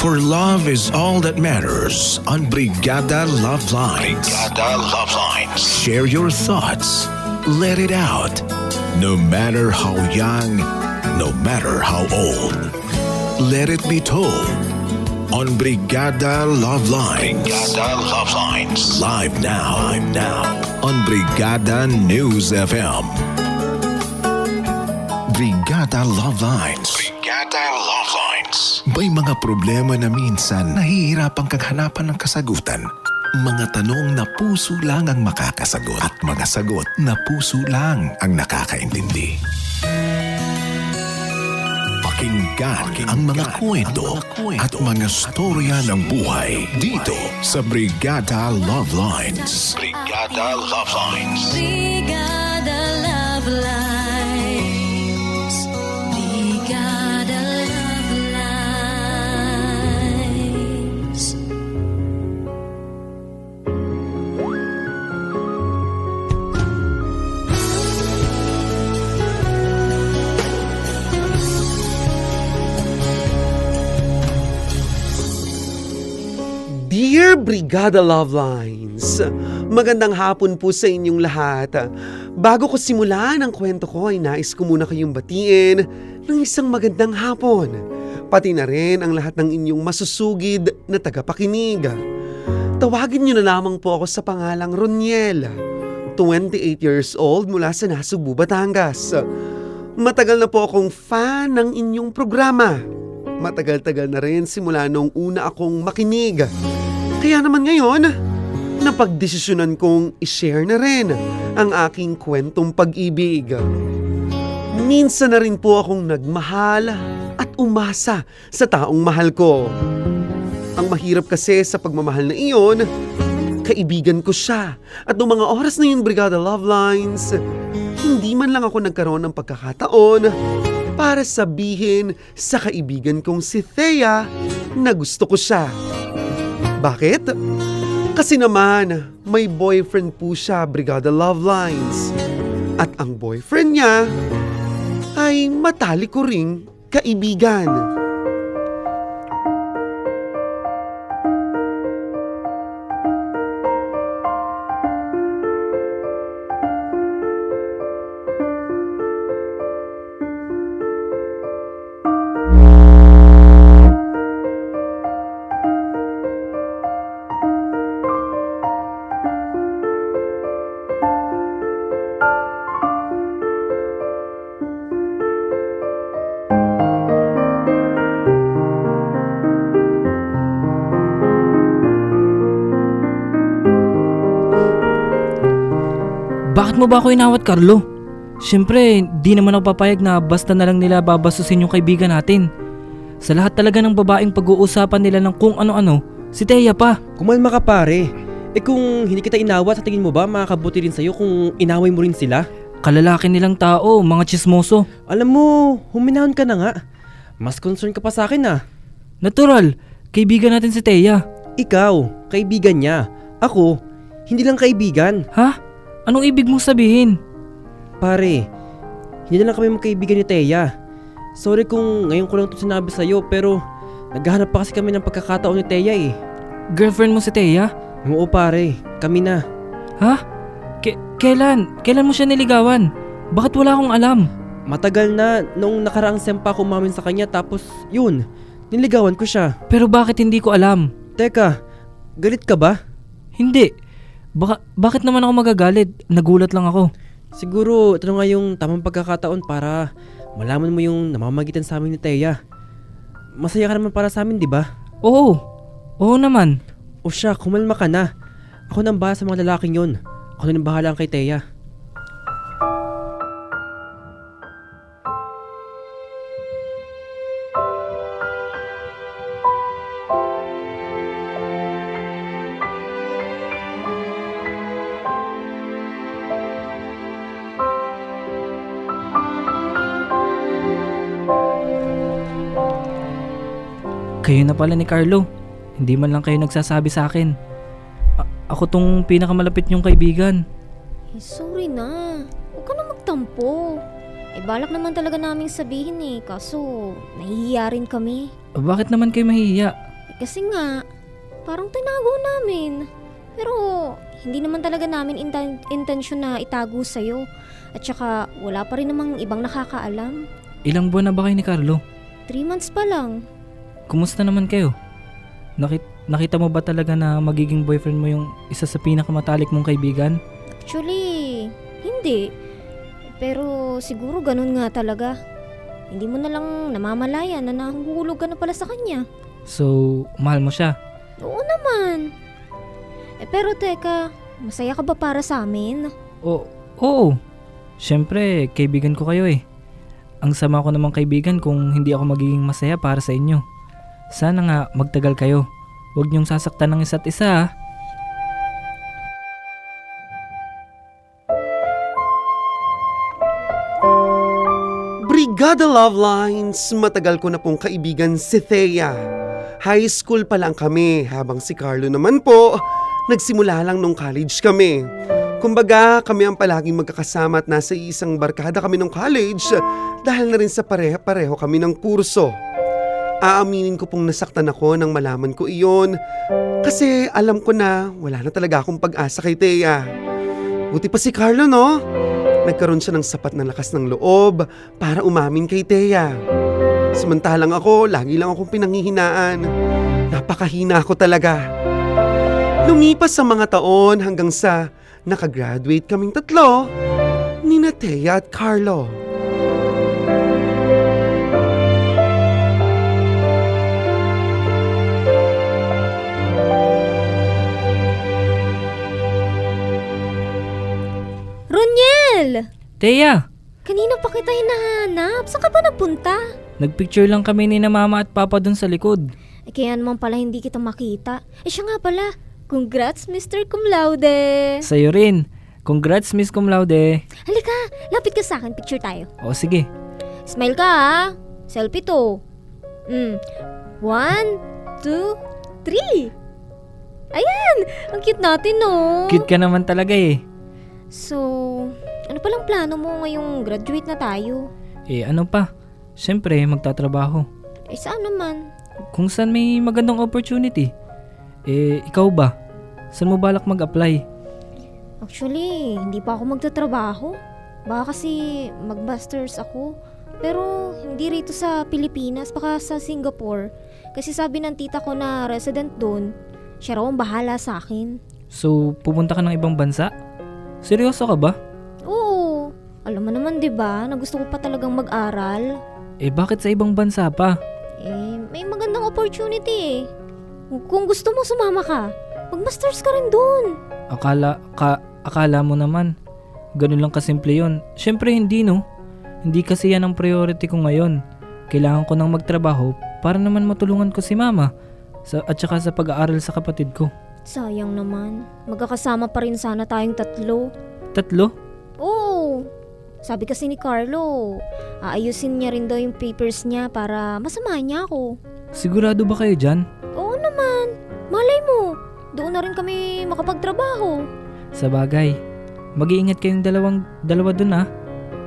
For love is all that matters on Brigada Love Lines. Brigada Love Lines. Share your thoughts. Let it out. No matter how young, no matter how old. Let it be told. On Brigada Love Lines. Brigada Love Lines. Live now. Live now. On Brigada News FM. Brigada Love Lines. Brigada Love Lines. May mga problema na minsan nahihirapan kang hanapan ng kasagutan. Mga tanong na puso lang ang makakasagot at mga sagot na puso lang ang nakakaintindi. Pakinggan ang mga kwento at mga storya ng buhay dito sa Brigada Love Lines. Brigada Love Lines. Brigada Love Lines. Brigada Love Lines. Dear Brigada Love Lines, magandang hapon po sa inyong lahat. Bago ko simulan ang kwento ko ay nais ko muna kayong batiin ng isang magandang hapon. Pati na rin ang lahat ng inyong masusugid na tagapakinig. Tawagin niyo na lamang po ako sa pangalang Roniel, 28 years old mula sa Nasugbu, Batangas. Matagal na po akong fan ng inyong programa. Matagal-tagal na rin simula nung una akong makinig. Kaya naman ngayon, napagdesisyonan kong i-share na rin ang aking kwentong pag-ibig. Minsan na rin po akong nagmahal at umasa sa taong mahal ko. Ang mahirap kasi sa pagmamahal na iyon, kaibigan ko siya. At noong mga oras na yun, Brigada Love Lines, hindi man lang ako nagkaroon ng pagkakataon para sabihin sa kaibigan kong si Thea na gusto ko siya. Bakit? Kasi naman, may boyfriend po siya, Brigada Love Lines. At ang boyfriend niya ay matalik ko ring kaibigan. Bakit mo ba ako inawat, Carlo? Siyempre, di naman ako papayag na basta na lang nila babasusin yung kaibigan natin. Sa lahat talaga ng babaeng pag-uusapan nila ng kung ano-ano, si Thea pa. Kumalma ka pare. Kung hindi kita inawat, sa tingin mo ba makakabuti rin sa'yo kung inaway mo rin sila? Kalalaki nilang tao, mga tsismoso. Alam mo, huminahon ka na nga. Mas concern ka pa sa akin ah. Natural, kaibigan natin si Thea. Ikaw, kaibigan niya. Ako, hindi lang kaibigan. Ha? Anong ibig mong sabihin? Pare, hindi na lang kami magkaibigan ni Thea. Sorry kung ngayon ko lang ito sinabi sa'yo, pero naghahanap pa kasi kami ng pagkakataon ni Thea eh. Girlfriend mo si Thea? Oo pare, kami na. Ha? Kailan? Kailan mo siya niligawan? Bakit wala akong alam? Matagal na, nung nakaraang sempa ko umamin sa kanya, tapos yun, niligawan ko siya. Pero bakit hindi ko alam? Teka, galit ka ba? Hindi. Bakit naman ako magagalit? Nagulat lang ako. Siguro ito na nga yung tamang pagkakataon para malaman mo yung namamagitan sa amin ni Thea. Masaya ka naman para sa amin, di ba? Oo. Oo naman. O siya, kumalma ka na. Ako nang bahala sa mga lalaking yun. Ako nang bahala kay Thea. Kayo na pala ni Carlo. Hindi man lang kayo nagsasabi sa akin. Ako tong pinakamalapit niyong kaibigan. Sorry na. Huwag ka na magtampo. Balak naman talaga naming sabihin kaso nahihiya rin kami. Bakit naman kayo mahihiya? Kasi nga, parang tinago namin. Pero hindi naman talaga namin intensyon na itago sa'yo. At saka wala pa rin namang ibang nakakaalam. Ilang buwan na ba kayo ni Carlo? 3 months pa lang. Kumusta naman kayo? Nakita mo ba talaga na magiging boyfriend mo yung isa sa pinakamatalik mong kaibigan? Actually, hindi. Pero siguro ganun nga talaga. Hindi mo na lang namamalayan na nahuhulog ka na pala sa kanya. So, mahal mo siya? Oo naman. Pero teka, masaya ka ba para sa amin? Oo. Siyempre, kaibigan ko kayo eh. Ang sama ko namang kaibigan kung hindi ako magiging masaya para sa inyo. Sana nga magtagal kayo. Huwag niyong sasaktan ng isa't isa ha. Brigada Love Lines, matagal ko na pong kaibigan si Thea. High school pa lang kami, habang si Carlo naman po, nagsimula lang nung college kami. Kumbaga, kami ang palaging magkakasama at nasa isang barkada kami nung college dahil na rin sa pareho kami ng kurso. Aaminin ko pong nasaktan ako nang malaman ko iyon kasi alam ko na wala na talaga akong pag-asa kay Thea. Buti pa si Carlo, no? Nagkaroon siya ng sapat na lakas ng loob para umamin kay Thea. Samantalang ako, lagi lang akong pinanghihinaan. Napakahina ako talaga. Lumipas sa mga taon hanggang sa nakagraduate kaming tatlo, nina Thea at Carlo. Roniel! Thea! Kanina pa kita hinahanap. Saan ka ba nagpunta? Nagpicture lang kami ni na mama at papa dun sa likod. Kaya naman pala hindi kita makita. Siya nga pala. Congrats, Mr. Cum Laude! Sa'yo rin. Congrats, Miss Cum Laude. Halika, lapit ka sa akin. Picture tayo. O sige. Smile ka ha. Selfie to. 1, 2, 3. Ayan! Ang cute natin, no? Cute ka naman talaga eh. So, ano palang plano mo ngayong graduate na tayo? Ano pa? Siyempre, magtatrabaho. Saan naman? Kung saan may magandang opportunity. Ikaw ba? Saan mo balak mag-apply? Actually, hindi pa ako magtatrabaho. Baka kasi mag-masters ako. Pero hindi rito sa Pilipinas, baka sa Singapore. Kasi sabi ng tita ko na resident doon, siya raw ang bahala sa akin. So, pupunta ka ng ibang bansa? Seryoso ka ba? Oo, alam mo naman 'di ba na gusto ko pa talagang mag-aral. Bakit sa ibang bansa pa? May magandang opportunity eh. Kung gusto mo sumama ka, mag-masters ka rin doon. Akala mo naman. Ganun lang kasimple yun. Siyempre hindi no. Hindi kasi yan ang priority ko ngayon. Kailangan ko nang magtrabaho para naman matulungan ko si mama. At saka sa pag-aaral sa kapatid ko. Sayang naman. Magkakasama pa rin sana tayong 3. 3? Oo. Sabi kasi ni Carlo, aayusin niya rin daw yung papers niya para masamahan niya ako. Sigurado ba kayo dyan? Oo naman. Malay mo, doon na rin kami makapagtrabaho. Sa bagay. Mag-iingat kayong dalawa dun ah.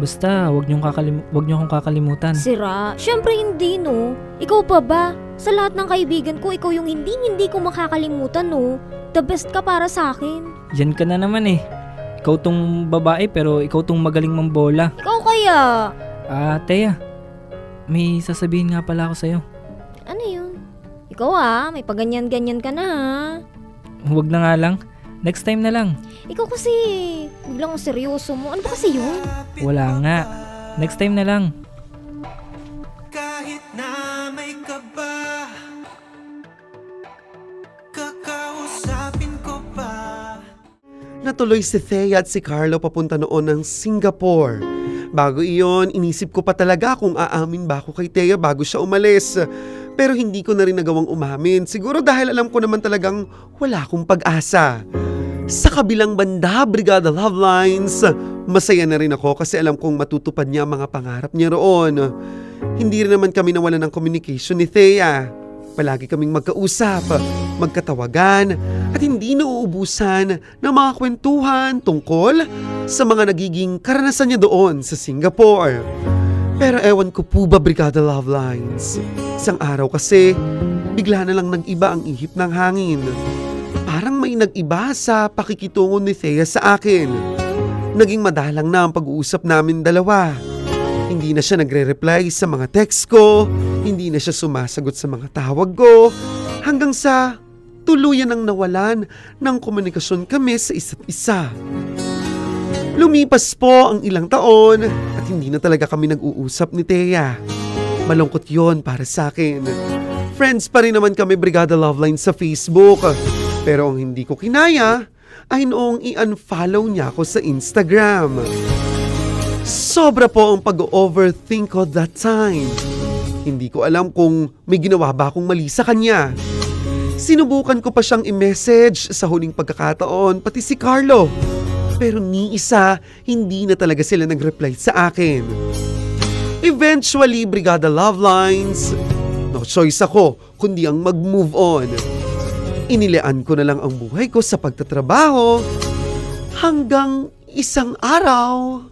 Basta, wag niyo akong kakalimutan. Sira, syempre hindi no. Ikaw pa ba? Sa lahat ng kaibigan ko, ikaw yung hindi ko makakalimutan no. The best ka para sa akin. Yan ka na naman eh. Ikaw tong babae pero ikaw tong magaling mambola. Ikaw kaya? Thea. May sasabihin nga pala ako sa'yo. Ano yun? Ikaw may paganyan-ganyan ka na ha. Huwag na nga lang. Next time na lang. Ikaw kasi, biglang ang seryoso mo. Ano ba kasi yun? Wala nga. Next time na lang. Kahit na may kaba, kakausapin ko pa. Natuloy si Thea at si Carlo papunta noon ng Singapore. Bago iyon, inisip ko pa talaga kung aamin ba ako kay Thea bago siya umalis. Pero hindi ko na rin nagawang umamin. Siguro dahil alam ko naman talagang wala akong pag-asa. Sa kabilang banda, Brigada Love Lines, masaya na rin ako kasi alam kong matutupad niya ang mga pangarap niya roon. Hindi rin naman kami nawalan ng communication ni Thea. Palagi kaming magkausap, magkatawagan, at hindi nauubusan ng mga kwentuhan tungkol sa mga nagiging karanasan niya doon sa Singapore. Pero ewan ko po ba, Brigada Love Lines, isang araw kasi, bigla na lang nag-iba ang ihip ng hangin. Parang may nag-iba sa pakikitungo ni Thea sa akin. Naging madalang na ang pag-uusap namin dalawa. Hindi na siya nagre-reply sa mga text ko, hindi na siya sumasagot sa mga tawag ko, hanggang sa tuluyan ang nawalan ng komunikasyon kami sa isa't isa. Lumipas po ang ilang taon at hindi na talaga kami nag-uusap ni Thea. Malungkot yon para sa akin. Friends pa rin naman kami Brigada Loveline sa Facebook. Pero ang hindi ko kinaya ay noong i-unfollow niya ako sa Instagram. Sobra po ang pag-overthink ko that time. Hindi ko alam kung may ginawa ba akong mali sa kanya. Sinubukan ko pa siyang i-message sa huling pagkakataon, pati si Carlo. Pero ni isa, hindi na talaga sila nag-reply sa akin. Eventually, Brigada Lovelines, no choice ako kundi ang mag-move on. Inilaan ko na lang ang buhay ko sa pagtatrabaho hanggang isang araw.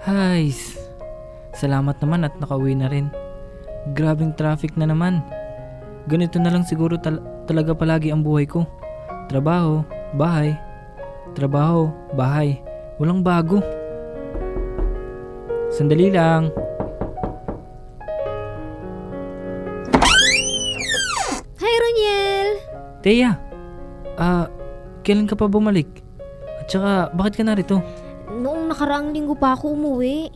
Hay, salamat naman at nakauwi na rin. Grabing traffic na naman. Ganito na lang siguro talaga palagi ang buhay ko. Trabaho, bahay. Trabaho, bahay. Walang bago. Sandali lang. Hi, Roniel! Teya, kailan ka pa bumalik? At saka, bakit ka narito? Noong nakaraang linggo pa ako umuwi.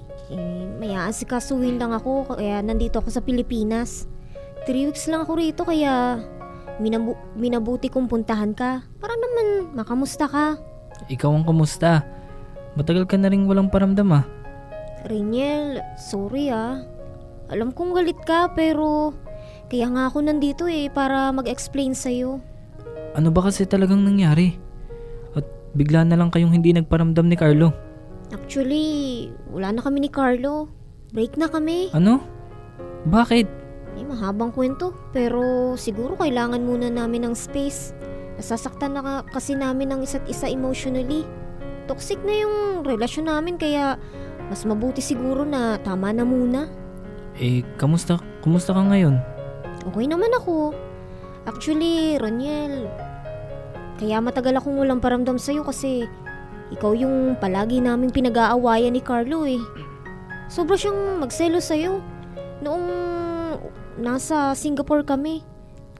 May aasikasuhin lang ako kaya nandito ako sa Pilipinas. 3 weeks lang ako rito kaya minabuti kong puntahan ka para naman makamusta ka. Ikaw ang kamusta? Matagal ka na rin walang paramdam ah. Reniel, sorry ah. Alam kong galit ka pero kaya nga ako nandito para mag-explain sa'yo. Ano ba kasi talagang nangyari? At bigla na lang kayong hindi nagparamdam ni Carlo. Actually, wala na kami ni Carlo. Break na kami. Ano? Bakit? Mahabang kwento pero siguro kailangan muna namin ng space. Nasasaktan na kasi namin ng isa't isa emotionally. Toxic na yung relasyon namin kaya mas mabuti siguro na tama na muna. Kamusta ka ngayon? Okay naman ako. Actually, Roniel, kaya matagal akong walang paramdam sa'yo kasi ikaw yung palagi naming pinag-aawayan ni Carlo Sobra siyang magselo sa'yo. Noong nasa Singapore kami,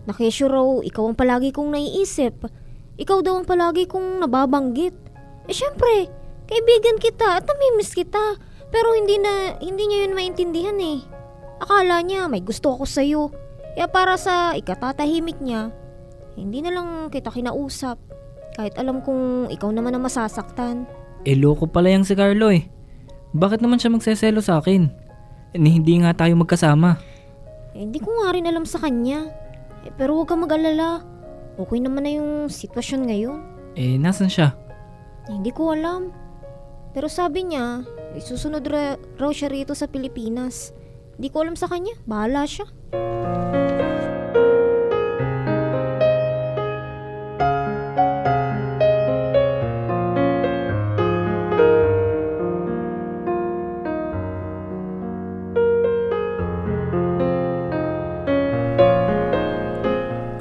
nakesyo raw ikaw ang palagi kong naiisip. Ikaw daw ang palagi kong nababanggit. Syempre, kaibigan kita at namimiss kita. Pero hindi niya yun maintindihan Akala niya may gusto ako sa'yo. Kaya para sa ikatatahimik niya, hindi na lang kita kinausap. Kahit alam kong ikaw naman ang masasaktan. Loko pala yang si Carlo Bakit naman siya magseselo sa akin? Hindi nga tayo magkasama. Hindi ko nga rin alam sa kanya. Pero huwag kang mag-alala. Okay naman na yung sitwasyon ngayon. Nasan siya? Hindi ko alam. Pero sabi niya, susunod raw siya rito sa Pilipinas. Hindi ko alam sa kanya. Bahala siya.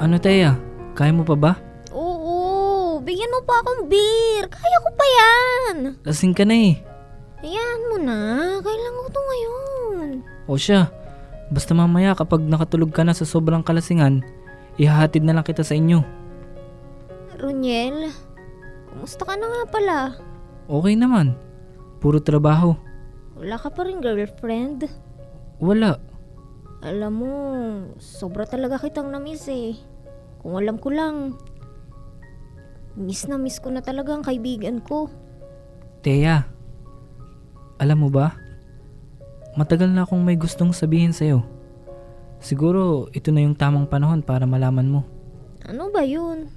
Ano Teya? Kaya mo pa ba? Oo, bigyan mo pa akong beer. Kaya ko pa yan. Lasing ka na Ayan mo na. Kailangan ko to ngayon. O siya, basta mamaya kapag nakatulog ka na sa sobrang kalasingan, ihahatid na lang kita sa inyo. Roniel, kumusta ka na nga pala? Okay naman. Puro trabaho. Wala ka pa rin girlfriend? Wala. Alam mo, sobra talaga kitang na-miss Kung alam ko lang, miss na miss ko na talaga ang kaibigan ko. Teya, alam mo ba? Matagal na akong may gustong sabihin sa'yo. Siguro ito na yung tamang panahon para malaman mo. Ano ba yun?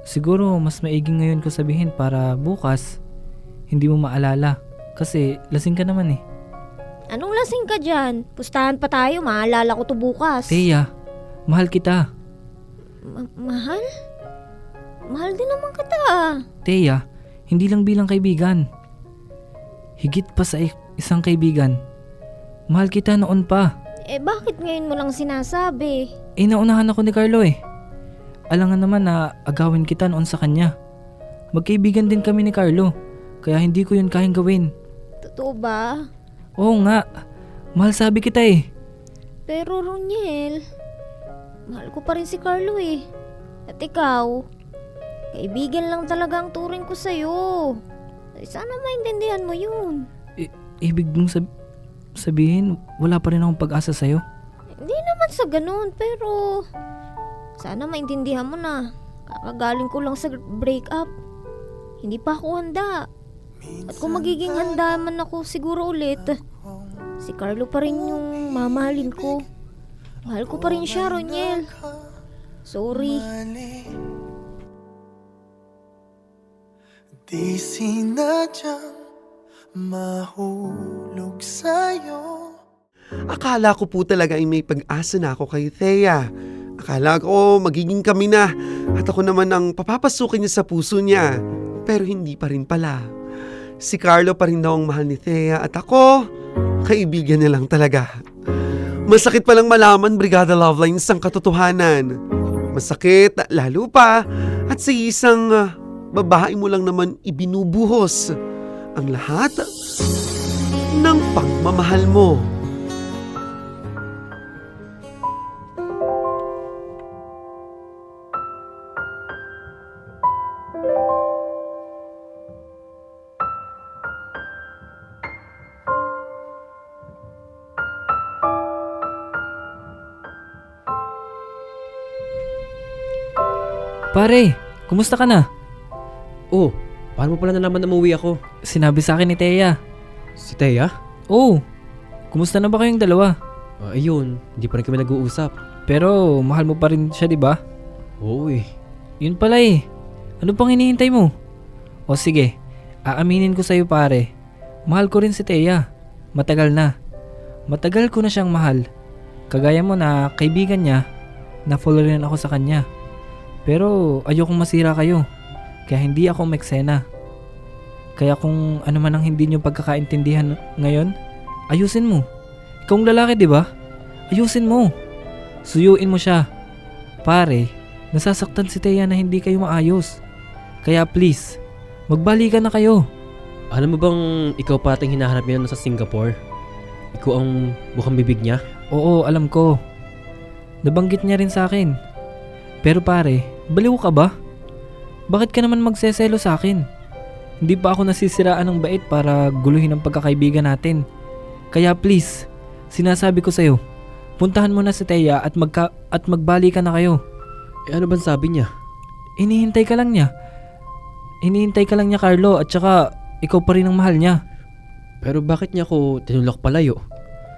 Siguro mas maiging ngayon ko sabihin para bukas hindi mo maalala kasi lasing ka naman Anong lasing ka dyan? Pustahan pa tayo, maalala ko to bukas. Teya, mahal kita. Mahal? Mahal din naman kita. Teya, hindi lang bilang kaibigan. Higit pa sa isang kaibigan. Mahal kita noon pa. Bakit ngayon mo lang sinasabi? Naunahan ako ni Carlo eh. Alangan naman na agawin kita noon sa kanya. Magkaibigan din kami ni Carlo, kaya hindi ko yun kayang gawin. Totoo ba? Oo nga, mahal sabi kita eh. Pero Roniel, mahal ko pa rin si Carlo eh. At ikaw, kaibigan lang talaga ang turing ko sa'yo. Sana maintindihan mo yun. Ibig mong sabihin, wala pa rin akong pag-asa sa'yo? Hindi naman sa ganun, pero sana maintindihan mo na. Kakagaling ko lang sa breakup. Hindi pa ako handa. At kung magiging handa man ako siguro ulit, si Carlo pa rin yung mamahalin ko. Mahal ko pa rin siya, Roniel. Sorry. Di sinadyang mahulog sa'yo. Akala ko po talaga ay may pag-asa na ako kay Thea. Akala ko magiging kami na at ako naman ang papapasukin niya sa puso niya. Pero hindi pa rin pala. Si Carlo pa rin daw ang mahal ni Thea at ako, kaibigan niya lang talaga. Masakit palang malaman, Brigada Lovelines, ang katotohanan. Masakit, lalo pa, at sa isang babae mo lang naman ibinubuhos ang lahat ng pagmamahal mo. Pare, kumusta ka na? Oh, paano mo pala nalaman na umuwi ako? Sinabi sa akin ni Teya. Si Thea? Oo, kumusta na ba kayong dalawa? Ayun, hindi pa rin kami nag-uusap. Pero mahal mo pa rin siya, di ba? Oo eh. Yun pala eh. Ano pang hinihintay mo? O sige, aaminin ko sa'yo pare. Mahal ko rin si Teya. Matagal na. Matagal ko na siyang mahal. Kagaya mo na kaibigan niya, na-follow rin ako sa kanya. Pero ayokong masira kayo. Kaya hindi ako meksena. Kaya kung ano man ang hindi nyo pagkakaintindihan ngayon, ayusin mo. Ikaw ang lalaki, di ba? Ayusin mo. Suyuin mo siya. Pare, nasasaktan si Teya na hindi kayo maayos. Kaya please, magbalikan na kayo. Alam mo bang ikaw pa ating hinahanap niya sa Singapore? Ikaw ang bukang bibig niya? Oo, alam ko. Nabanggit niya rin sa akin. Pero pare, baliw ka ba? Bakit ka naman magseselo sa akin? Hindi pa ako nasisiraan ng bait para guluhin ang pagkakaibigan natin. Kaya please, sinasabi ko sa'yo, puntahan mo na si Teya at magbalikan na kayo. Ano bang sabi niya? Hinihintay ka lang niya. Hinihintay ka lang niya, Carlo, at saka ikaw pa rin ang mahal niya. Pero bakit niya ako tinulak palayo?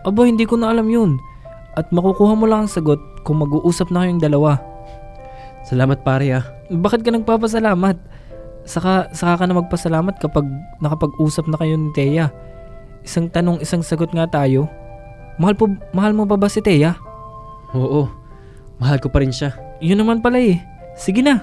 Aba, hindi ko na alam yun. At makukuha mo lang ang sagot kung mag-uusap na kayong dalawa. Salamat pare ah. Bakit ka nagpapasalamat? Saka ka na magpasalamat kapag nakapag-usap na kayo ni Teya. Isang tanong, isang sagot nga tayo. Mahal mo pa ba si Teya? Oo, mahal ko pa rin siya. Yun naman pala eh. Sige na.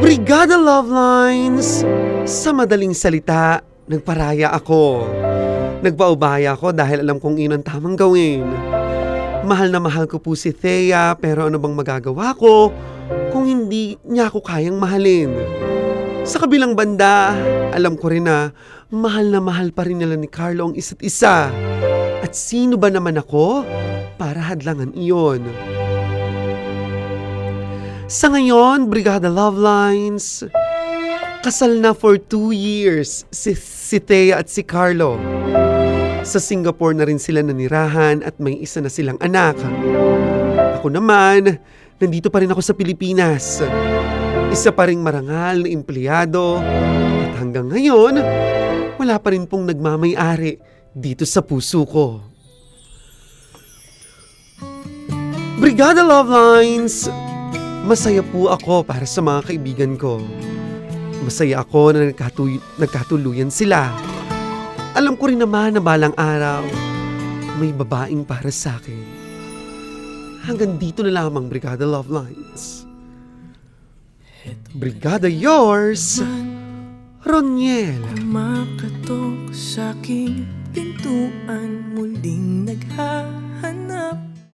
Brigada Lovelines! Sa madaling salita, nagparaya ako. Nagpaubaya ako dahil alam kong iyon ang tamang gawin. Mahal na mahal ko po si Thea, pero ano bang magagawa ko kung hindi niya ako kayang mahalin? Sa kabilang banda, alam ko rin na mahal pa rin nila ni Carlo ang isa't isa. At sino ba naman ako para hadlangan iyon? Sa ngayon, Brigada Lovelines, kasal na for 2 years si Thea at si Carlo. Sa Singapore na rin sila nanirahan at may isa na silang anak. Ako naman, nandito pa rin ako sa Pilipinas. Isa pa ring marangal na empleyado at hanggang ngayon, wala pa rin pong nagmamay-ari dito sa puso ko. Brigada Lovelines, Masaya po ako para sa mga kaibigan ko. Masaya ako na nagkatuluyan sila. Alam ko rin naman na balang araw, may babaeng para sa akin. Hanggang dito na lamang, Brigada Love Lines. Brigada yours, Roniel. Makatok sa aking pintuan, muling naghahanap